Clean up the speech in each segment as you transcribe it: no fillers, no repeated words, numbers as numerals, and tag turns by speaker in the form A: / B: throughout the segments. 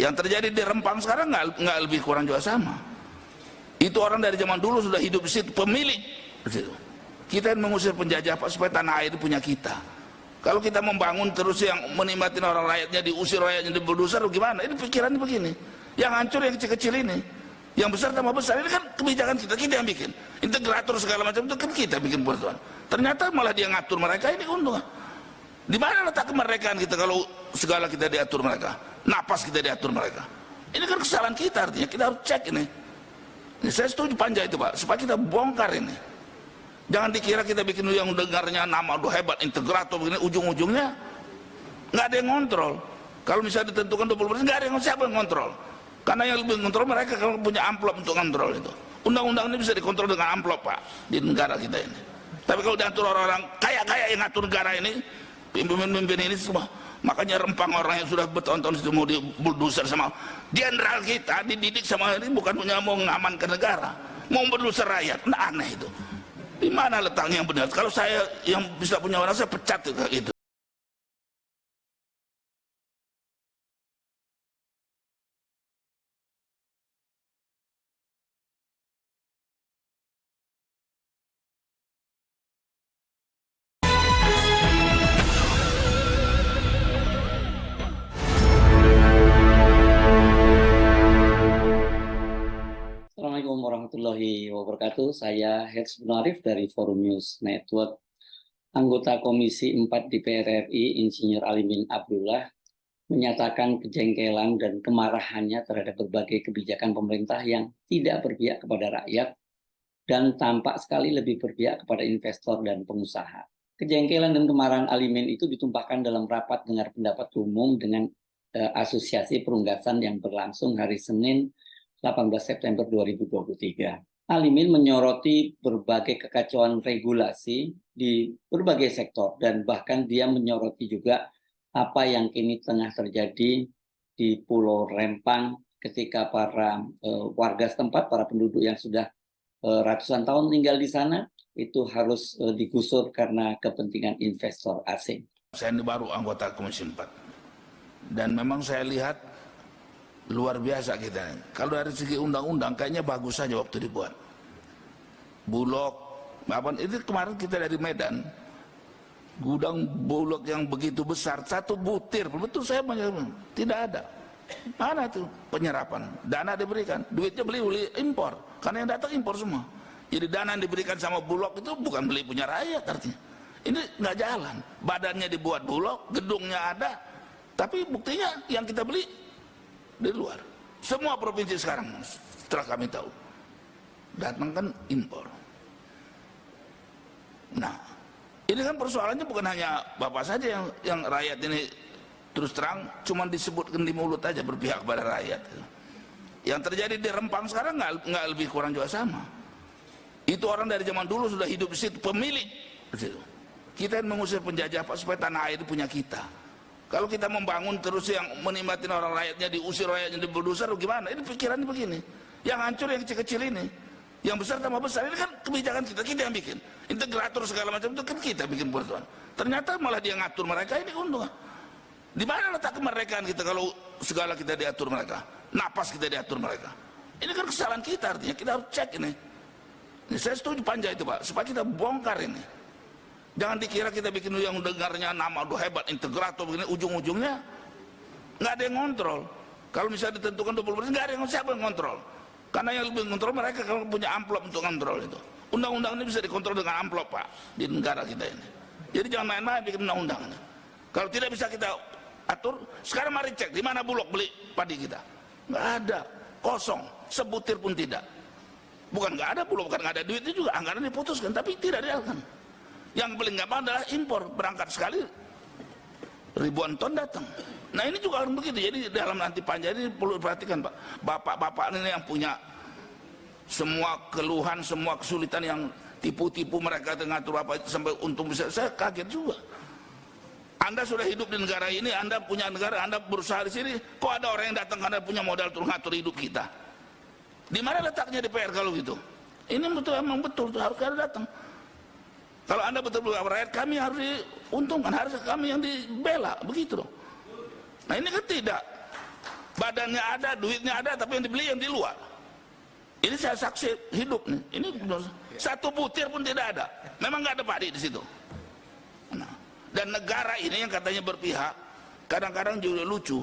A: Yang terjadi di Rempang sekarang nggak lebih kurang juga sama. Itu orang dari zaman dulu sudah hidup di situ, pemilik di situ. Kita yang mengusir penjajah Pak supaya tanah air punya kita. Kalau kita membangun terus yang menikmatin orang rakyatnya, diusir rakyatnya, dibulldozer, gimana? Ini pikirannya begini. Yang hancur yang kecil-kecil ini, yang besar tambah besar. Ini kan kebijakan kita yang bikin. Integrator segala macam itu kan kita bikin peraturan. Ternyata malah dia ngatur mereka, ini keuntungan. Di mana letak kemerdekaan kita kalau segala kita diatur mereka, napas kita diatur mereka? Ini kan kesalahan kita, artinya kita harus cek ini. Saya setuju panja itu Pak, supaya kita bongkar ini. Jangan dikira kita bikin yang dengarnya nama udah hebat, integrator begini, ujung-ujungnya nggak ada yang ngontrol. Kalau misalnya ditentukan 20%, nggak ada yang siapa yang ngontrol. Karena yang lebih ngontrol mereka kalau punya amplop untuk ngontrol itu. Undang-undang ini bisa dikontrol dengan amplop Pak di negara kita ini. Tapi kalau diatur orang-orang kaya-kaya yang ngatur negara ini, pimpin-pimpin ini semua. Makanya Rempang orang yang sudah bertahun-tahun itu mau dibulldozer sama jenderal kita, dididik sama ini bukan punya mau mengamankan negara, mau bulldozer rakyat. Nah, aneh itu. Di mana letaknya yang benar? Kalau saya yang bisa punya orang, saya pecat tuh kayak gitu.
B: Assalamualaikum warahmatullahi wabarakatuh. Saya Herz Arif dari Forum News Network. Anggota Komisi 4 DPR RI, Insinyur Alimin Abdullah, menyatakan kejengkelan dan kemarahannya terhadap berbagai kebijakan pemerintah yang tidak berpihak kepada rakyat dan tampak sekali lebih berpihak kepada investor dan pengusaha. Kejengkelan dan kemarahan Alimin itu ditumpahkan dalam rapat dengar pendapat umum dengan Asosiasi Perunggasan yang berlangsung hari Senin 18 September 2023. Alimin menyoroti berbagai kekacauan regulasi di berbagai sektor dan bahkan dia menyoroti juga apa yang kini tengah terjadi di Pulau Rempang ketika para warga setempat, para penduduk yang sudah ratusan tahun tinggal di sana itu harus digusur karena kepentingan investor asing.
A: Saya ini baru anggota Komisi 4 dan memang saya lihat luar biasa kita. Kalau dari segi undang-undang kayaknya bagus saja waktu dibuat. Bulog, itu kemarin kita dari Medan, gudang Bulog yang begitu besar, satu butir, betul saya tidak ada. Mana tuh penyerapan? Dana diberikan, duitnya beli impor, karena yang datang impor semua. Jadi dana yang diberikan sama Bulog itu bukan beli punya rakyat artinya. Ini nggak jalan. Badannya dibuat Bulog, gedungnya ada, tapi buktinya yang kita beli di luar. Semua provinsi sekarang setelah kami tahu datang kan impor. Nah, ini kan persoalannya bukan hanya Bapak saja yang rakyat ini terus terang cuma disebutkan di mulut aja berpihak kepada rakyat. Yang terjadi di Rempang sekarang nggak lebih kurang juga sama. Itu orang dari zaman dulu sudah hidup di situ, pemilik di situ. Kita yang mengusir penjajah Pak supaya tanah air punya kita. Kalau kita membangun terus yang menikmatin orang rakyatnya, diusir rakyatnya, dibulldozer, gimana? Ini pikirannya begini. Yang hancur yang kecil-kecil ini, yang besar tambah besar. Ini kan kebijakan kita yang bikin. Integrator segala macam itu kan kita bikin peraturan. Ternyata malah dia ngatur mereka, ini keuntungan. Di mana letak kemerdekaan kita kalau segala kita diatur mereka, napas kita diatur mereka? Ini kan kesalahan kita, artinya kita harus cek ini. Saya setuju panja itu Pak, supaya kita bongkar ini. Jangan dikira kita bikin yang dengarnya nama udah hebat, integrator begini, ujung-ujungnya nggak ada yang ngontrol. Kalau misalnya ditentukan 20%, nggak ada yang siapa yang ngontrol. Karena yang lebih ngontrol mereka kalau punya amplop untuk ngontrol itu. Undang-undang ini bisa dikontrol dengan amplop Pak di negara kita ini. Jadi jangan main-main bikin undang-undang. Kalau tidak bisa kita atur, sekarang mari cek di mana Bulog beli padi kita. Nggak ada, kosong, sebutir pun tidak. Bukan nggak ada Bulog, bukan nggak ada duitnya juga, anggaran diputuskan, tapi tidak dilakukan. Yang paling gampang adalah impor, berangkat sekali ribuan ton datang. Nah ini juga harus begitu. Jadi dalam nanti panja ini perlu diperhatikan Pak. Bapak-bapak ini yang punya semua keluhan, semua kesulitan yang tipu-tipu mereka ngatur apa sampai untung bisa. Saya kaget juga. Anda sudah hidup di negara ini, Anda punya negara, Anda berusaha di sini. Kok ada orang yang datang karena punya modal untuk ngatur hidup kita? Di mana letaknya DPR kalau gitu? Ini betul emang betul harus ada datang. Kalau Anda betul-betul rakyat, kami harus diuntungkan, harus kami yang dibela, begitu dong. Nah ini kan tidak. badannya ada, duitnya ada, tapi yang dibeli yang di luar. Ini saya saksi hidup nih. Ini satu butir pun tidak ada. Memang nggak ada padi di situ. Nah, dan negara ini yang katanya berpihak, kadang-kadang juga lucu.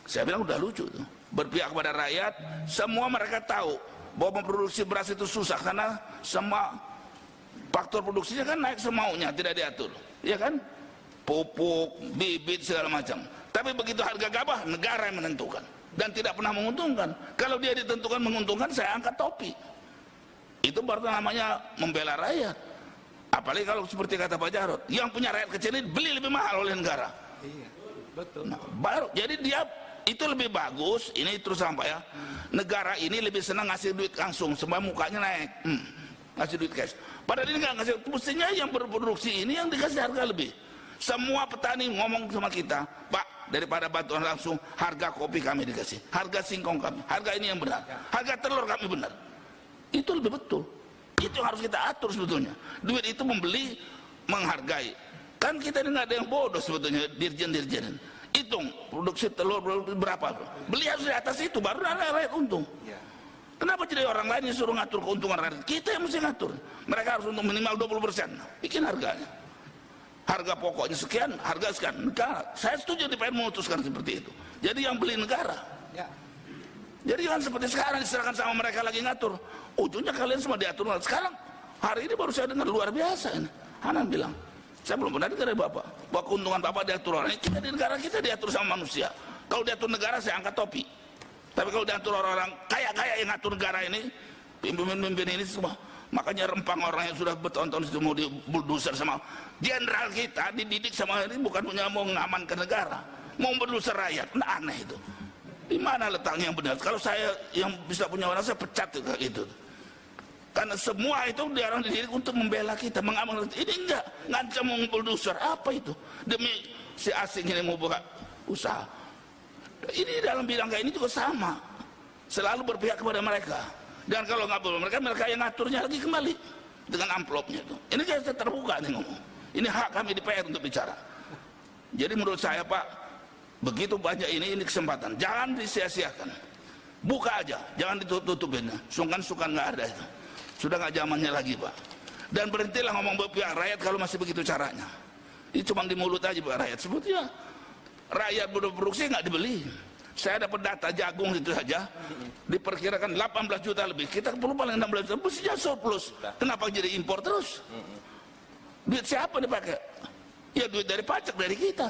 A: Saya bilang udah lucu tuh. Berpihak kepada rakyat, semua mereka tahu bahwa memproduksi beras itu susah karena semua faktor produksinya kan naik semaunya, tidak diatur, ya kan? Pupuk, bibit segala macam. Tapi begitu harga gabah, negara yang menentukan dan tidak pernah menguntungkan. Kalau dia ditentukan menguntungkan, saya angkat topi. Itu baru namanya membela rakyat. Apalagi kalau seperti kata Pak Jarod, yang punya rakyat kecil ini beli lebih mahal oleh negara.
C: Iya, betul.
A: Nah, baru jadi dia itu lebih bagus. Ini terus sampai ya. Negara ini lebih senang ngasih duit langsung, supaya mukanya naik. Ngasih duit cash. Padahal ini nggak ngasih. Mestinya yang berproduksi ini yang dikasih harga lebih. Semua petani ngomong sama kita, Pak, daripada bantuan langsung, harga kopi kami dikasih, harga singkong kami, harga ini yang benar, harga telur kami benar. Itu lebih betul. Itu harus kita atur sebetulnya. Duit itu membeli, menghargai. Kan kita ini nggak ada yang bodoh sebetulnya, dirjen-dirjen. Hitung produksi telur berapa, beli harus di atas itu, baru ada rakyat untung. Kenapa jadi orang lain yang suruh ngatur keuntungan rakyat? Kita yang mesti ngatur. Mereka harus untung minimal 20%. Bikin harganya. Harga pokoknya sekian, harga sekian. Negara, saya setuju DPR memutuskan seperti itu. Jadi yang beli negara.
C: Ya.
A: Jadi jangan seperti sekarang diserahkan sama mereka lagi ngatur. Ujungnya kalian semua diatur. Sekarang hari ini baru saya dengar luar biasa ini. Hanan bilang, saya belum pernah dengar dari Bapak bahwa keuntungan Bapak diatur orang. Kita di negara kita diatur sama manusia. Kalau diatur negara saya angkat topi. Tapi kalau diatur orang-orang kaya-kaya yang ngatur negara ini, pimpin-pimpin ini semua. Makanya Rempang orang yang sudah bertahun-tahun itu mau dibuldoser sama jenderal kita, dididik sama ini bukan punya mau mengamankan negara, mau berdoser rakyat. Nah, aneh itu. Di mana letaknya yang benar? Kalau saya yang bisa punya orang, saya pecat itu kayak gitu. Karena semua itu dia orang dididik untuk membela kita, mengamankan. Ini enggak, ngancam mau bulldozer. Apa itu? Demi si asing ini mau buka usaha. Ini dalam bidang kayak ini juga sama. Selalu berpihak kepada mereka. Dan kalau nggak boleh mereka yang ngaturnya lagi kembali dengan amplopnya itu. Ini kayak terbuka nih ngomong. Ini hak kami di PR untuk bicara. Jadi menurut saya Pak, begitu banyak ini kesempatan. Jangan disia-siakan. Buka aja, jangan ditutup-tutupin. Sungkan-sungkan nggak ada itu. Sudah nggak zamannya lagi Pak. Dan berhentilah ngomong berpihak rakyat kalau masih begitu caranya. Ini cuma di mulut aja Pak rakyat. Sebetulnya rakyat berproduksi nggak dibeli. Saya dapat data jagung itu saja diperkirakan 18 juta lebih. Kita perlu paling 16 juta, mestinya surplus. Kenapa jadi impor terus? Duit siapa dipakai? Ya duit dari pajak dari kita.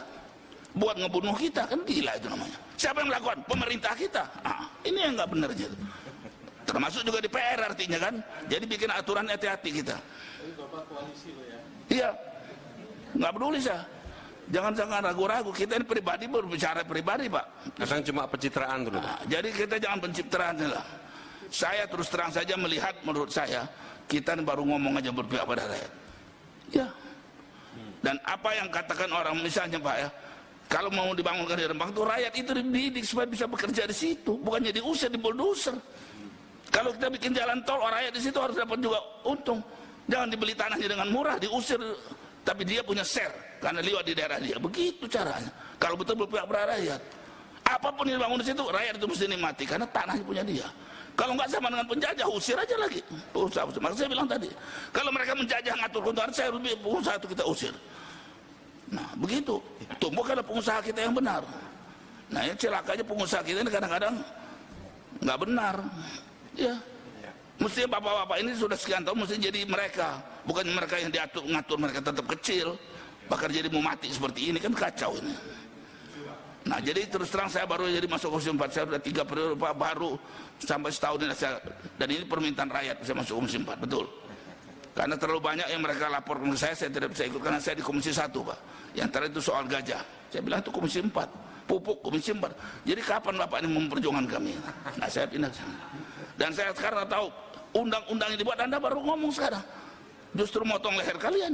A: Buat ngebunuh kita, kan gila itu namanya. Siapa yang melakukan? Pemerintah kita. Ini yang nggak benar gitu. Termasuk juga di PR artinya kan. Jadi bikin aturan hati-hati kita.
C: Tapi Bapak koalisi loh ya.
A: Iya. Nggak peduli saya. Jangan ragu-ragu, kita ini pribadi berbicara pribadi Pak.
D: Kadang cuma pencitraan dulu.
A: Jadi kita jangan pencitraan lah. Saya terus terang saja melihat, menurut saya kita ini baru ngomong aja berpihak pada rakyat. Ya. Dan apa yang katakan orang misalnya Pak ya, kalau mau dibangunkan di Rempang itu rakyat itu dididik supaya bisa bekerja di situ, bukannya diusir, di bulldozer. Kalau kita bikin jalan tol, orang rakyat di situ harus dapat juga untung. Jangan dibeli tanahnya dengan murah, diusir. Tapi dia punya share karena lewat di daerah dia. Begitu caranya. Kalau betul berpihak pada rakyat, apapun yang dibangun di situ, rakyat itu mesti nikmati karena tanahnya punya dia. Kalau nggak sama dengan penjajah, usir aja lagi. Usaha. Maka saya bilang tadi, kalau mereka menjajah ngatur keuntungan, saya lebih pengusaha itu kita usir. Nah, begitu. Tumbuh karena pengusaha kita yang benar. Nah, yang celakanya pengusaha kita ini kadang-kadang nggak benar. Ya. Mestinya bapak-bapak ini sudah sekian tahun mesti jadi mereka, bukan mereka yang diatur ngatur mereka tetap kecil, bahkan jadi mau mati seperti ini kan kacau ini. Nah jadi terus terang saya baru jadi masuk Komisi 4, saya sudah 3 periode Pak, baru sampai setahun ini saya, dan ini permintaan rakyat saya masuk Komisi 4, betul. Karena terlalu banyak yang mereka laporkan ke saya tidak bisa ikut karena saya di Komisi 1 Pak. Yang terakhir itu soal gajah, saya bilang itu Komisi 4, pupuk Komisi 4. Jadi kapan Bapak ini memperjuangkan kami? Nah saya pindah ke sana. Dan saya sekarang tahu undang-undang yang dibuat Anda baru ngomong sekarang justru motong leher kalian.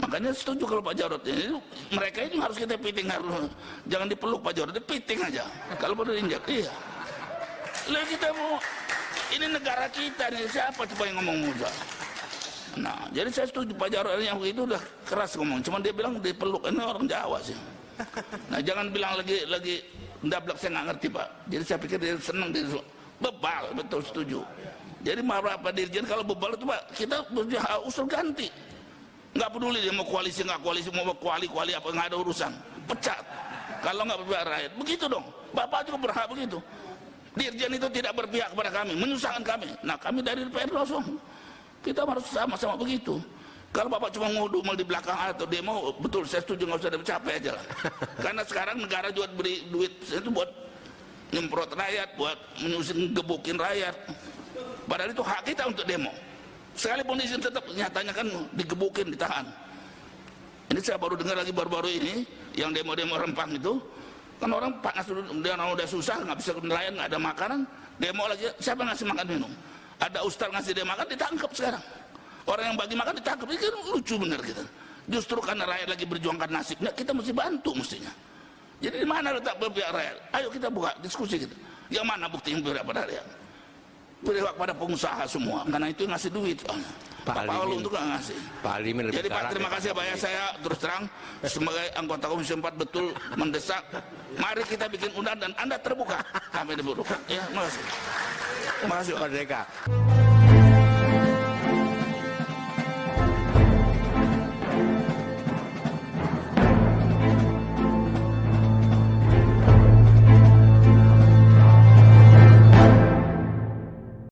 A: Makanya setuju kalau Pak Jarod ini, mereka ini harus kita piting, harus jangan dipeluk Pak Jarod, dipiting aja kalau perlu diinjak. Iya lah, kita mau ini negara kita nih, siapa coba yang ngomong muda. Nah jadi saya setuju Pak Jarod yang itu udah keras ngomong, cuman dia bilang dipeluk, ini orang Jawa sih. Nah jangan bilang lagi Ndablak saya nggak ngerti Pak. Jadi saya pikir dia senang, dia bebal, betul setuju. Jadi beberapa dirjen kalau bebal itu Pak, kita usul ganti. Nggak peduli dia mau koalisi nggak koalisi, mau kuali apa, nggak ada urusan, pecat. Kalau nggak berpihak rakyat, begitu dong. Bapak juga berhak begitu. Dirjen itu tidak berpihak kepada kami, menyusahkan kami. Nah kami dari DPR langsung, kita harus sama-sama begitu. Kalau Bapak cuma ngudumel di belakang atau demo, betul saya setuju, nggak usah ada capek aja lah. Karena sekarang negara juga beri duit itu buat nyemprot rakyat, buat menyusun gebukin rakyat. Padahal itu hak kita untuk demo. Sekalipun izin tetap nyatanya kan digebukin, ditahan. Ini saya baru dengar lagi baru-baru ini yang demo-demo Rempang itu, kan orang panas dulu, dia udah susah, nggak bisa nelayan, nggak ada makanan, demo lagi, siapa ngasih makan minum? Ada ustaz ngasih dia makan, ditangkap sekarang. Orang yang bagi makan ditangkap, ini kan lucu bener kita. Justru karena rakyat lagi berjuangkan nasibnya, kita mesti bantu mestinya. Jadi di mana letak berpihak rakyat? Ayo kita buka diskusi kita. Yang mana bukti yang berpihak pada rakyat? Berpihak pada pengusaha semua, karena itu ngasih duit. Pak Paul untuk nggak ngasih.
D: Pak Alimin lebih
A: jadi Pak terima kasih Pak ya, saya terus terang sebagai anggota Komisi 4 betul mendesak. Mari kita bikin undang dan Anda terbuka sampai dibutuhkan. Ya, terima kasih. Terima kasih Pak.
D: Merdeka.